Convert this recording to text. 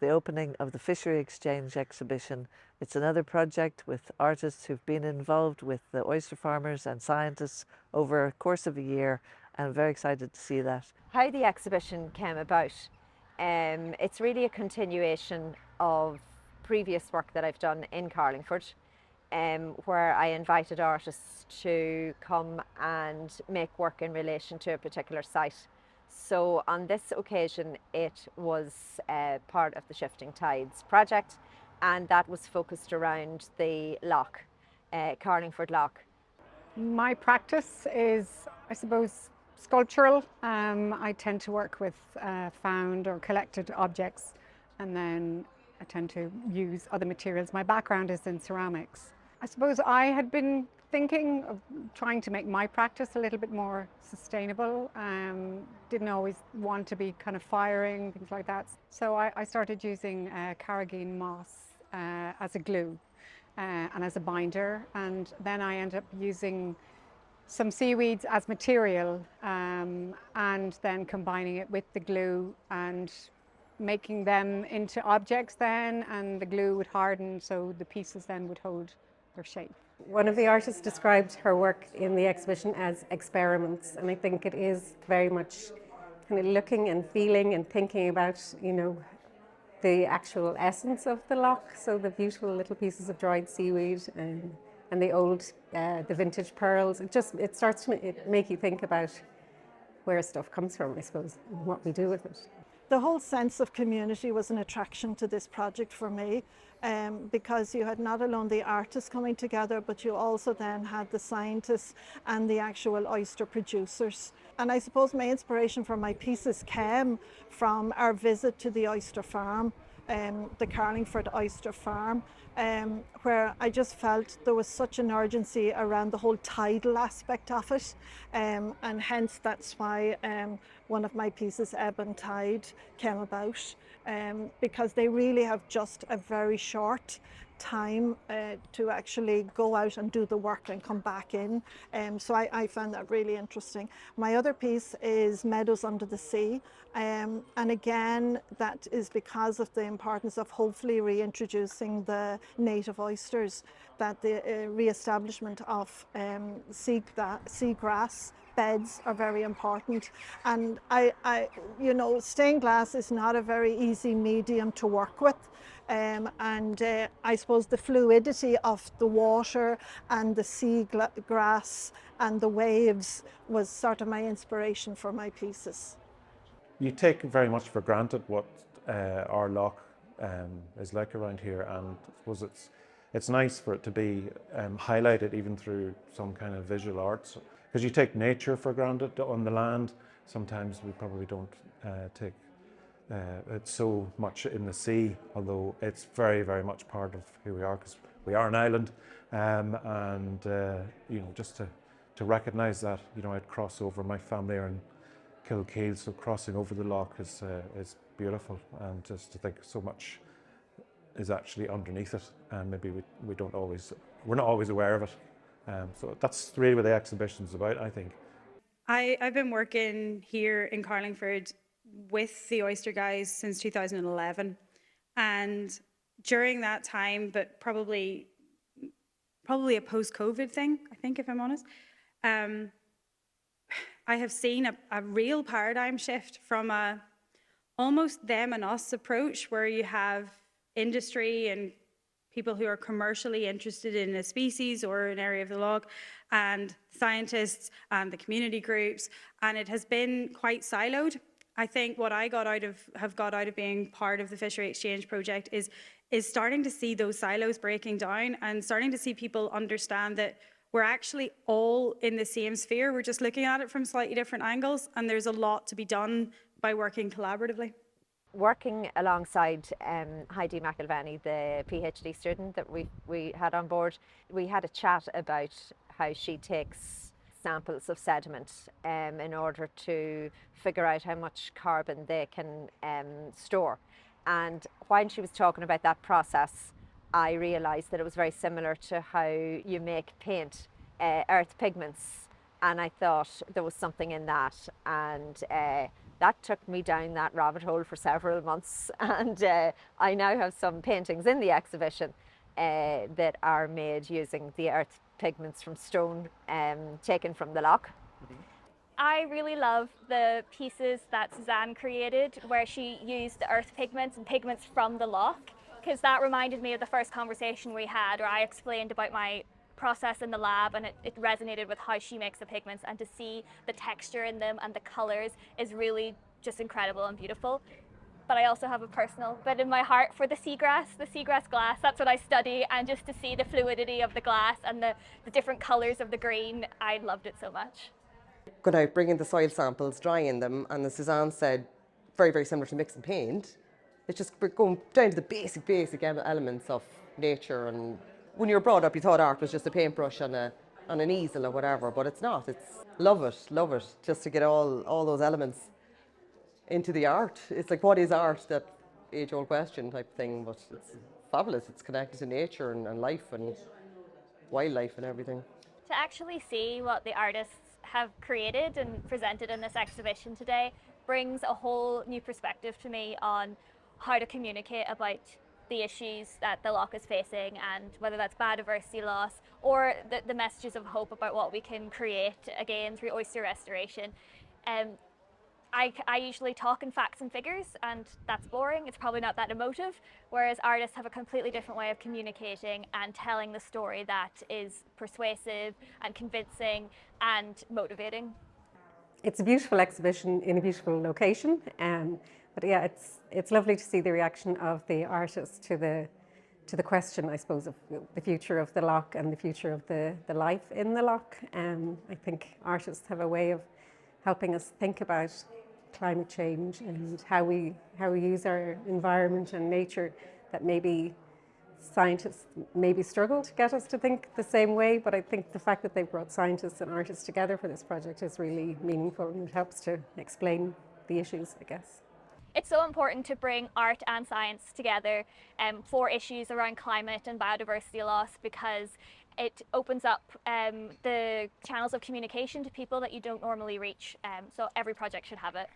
The opening of the Fishery Exchange exhibition. It's another project with artists who've been involved with the oyster farmers and scientists over a course of a year, and I'm very excited to see that. How the exhibition came about, it's really a continuation of previous work that I've done in Carlingford, where I invited artists to come and make work in relation to a particular site. So on this occasion, it was part of the Shifting Tides project, and that was focused around the loch, Carlingford Loch. My practice is, I suppose, sculptural. I tend to work with found or collected objects, and then I tend to use other materials. My background is in ceramics. I suppose I had been thinking of trying to make my practice a little bit more sustainable. Didn't always want to be kind of firing, things like that. So I started using carrageen moss as a glue and as a binder, and then I ended up using some seaweeds as material and then combining it with the glue and making them into objects then, and the glue would harden so the pieces then would hold their shape. One of the artists described her work in the exhibition as experiments, and I think it is very much kind of looking and feeling and thinking about, the actual essence of the loch. So the beautiful little pieces of dried seaweed and the vintage pearls. It starts to make you think about where stuff comes from, I suppose, and what we do with it. The whole sense of community was an attraction to this project for me, because you had not alone the artists coming together, but you also then had the scientists and the actual oyster producers. And I suppose my inspiration for my pieces came from our visit to the oyster farm, the Carlingford Oyster Farm, where I just felt there was such an urgency around the whole tidal aspect of it, and hence that's why one of my pieces, Ebb and Tide, came about, because they really have just a very short time to actually go out and do the work and come back in. So I found that really interesting. My other piece is Meadows Under the Sea, and again that is because of the importance of hopefully reintroducing the native oysters, that the re-establishment of seagrass beds are very important. And stained glass is not a very easy medium to work with. I suppose the fluidity of the water and the sea grass and the waves was sort of my inspiration for my pieces. You take very much for granted what our loch is like around here, and I suppose it's nice for it to be highlighted even through some kind of visual arts, because you take nature for granted on the land. Sometimes we probably don't take it so much in the sea, although it's very, very much part of who we are, because we are an island. Just to recognise that, I'd cross over. My family are in Kilkeel, so crossing over the loch is beautiful, and just to think so much is actually underneath it, and maybe we're not always aware of it. So that's really what the exhibition's about, I think. I've been working here in Carlingford with the Oyster Guys since 2011, and during that time, but probably a post-COVID thing, I think, if I'm honest, I have seen a real paradigm shift from a almost them and us approach, where you have industry and people who are commercially interested in a species or an area of the loch, and scientists and the community groups, and it has been quite siloed. I think what I have got out of being part of the Fishery Exchange project is starting to see those silos breaking down, and starting to see people understand that we're actually all in the same sphere. We're just looking at it from slightly different angles, and there's a lot to be done by working collaboratively. Working alongside Heidi McIlvany, the PhD student that we had on board, we had a chat about how she takes samples of sediment in order to figure out how much carbon they can store. And while she was talking about that process, I realised that it was very similar to how you make paint, earth pigments, and I thought there was something in that. And that took me down that rabbit hole for several months, and I now have some paintings in the exhibition that are made using the earth pigments from stone taken from the loch. I really love the pieces that Suzanne created where she used the earth pigments and pigments from the loch, because that reminded me of the first conversation we had where I explained about my process in the lab, and it resonated with how she makes the pigments, and to see the texture in them and the colors is really just incredible and beautiful. But I also have a personal bit in my heart for the seagrass glass. That's what I study, and just to see the fluidity of the glass and the different colors of the green, I loved it so much. Going out, bringing the soil samples, drying them, and as Suzanne said, very, very similar to mixing paint. It's just we're going down to the basic elements of nature. And when you were brought up, you thought art was just a paintbrush on an easel or whatever, but it's not. It's love it, just to get all those elements into the art. It's like, what is art? That age-old question type thing, but it's fabulous. It's connected to nature and life and wildlife and everything. To actually see what the artists have created and presented in this exhibition today brings a whole new perspective to me on how to communicate about the issues that the loch is facing, and whether that's biodiversity loss or the messages of hope about what we can create again through oyster restoration. I usually talk in facts and figures, and that's boring. It's probably not that emotive, whereas artists have a completely different way of communicating and telling the story that is persuasive and convincing and motivating. It's a beautiful exhibition in a beautiful location, but yeah, it's lovely to see the reaction of the artists to the question, I suppose, of the future of the loch and the future of the life in the loch. I think artists have a way of helping us think about climate change and how we use our environment and nature, that maybe scientists maybe struggle to get us to think the same way. But I think the fact that they've brought scientists and artists together for this project is really meaningful, and it helps to explain the issues, I guess. It's so important to bring art and science together for issues around climate and biodiversity loss, because it opens up the channels of communication to people that you don't normally reach. So every project should have it.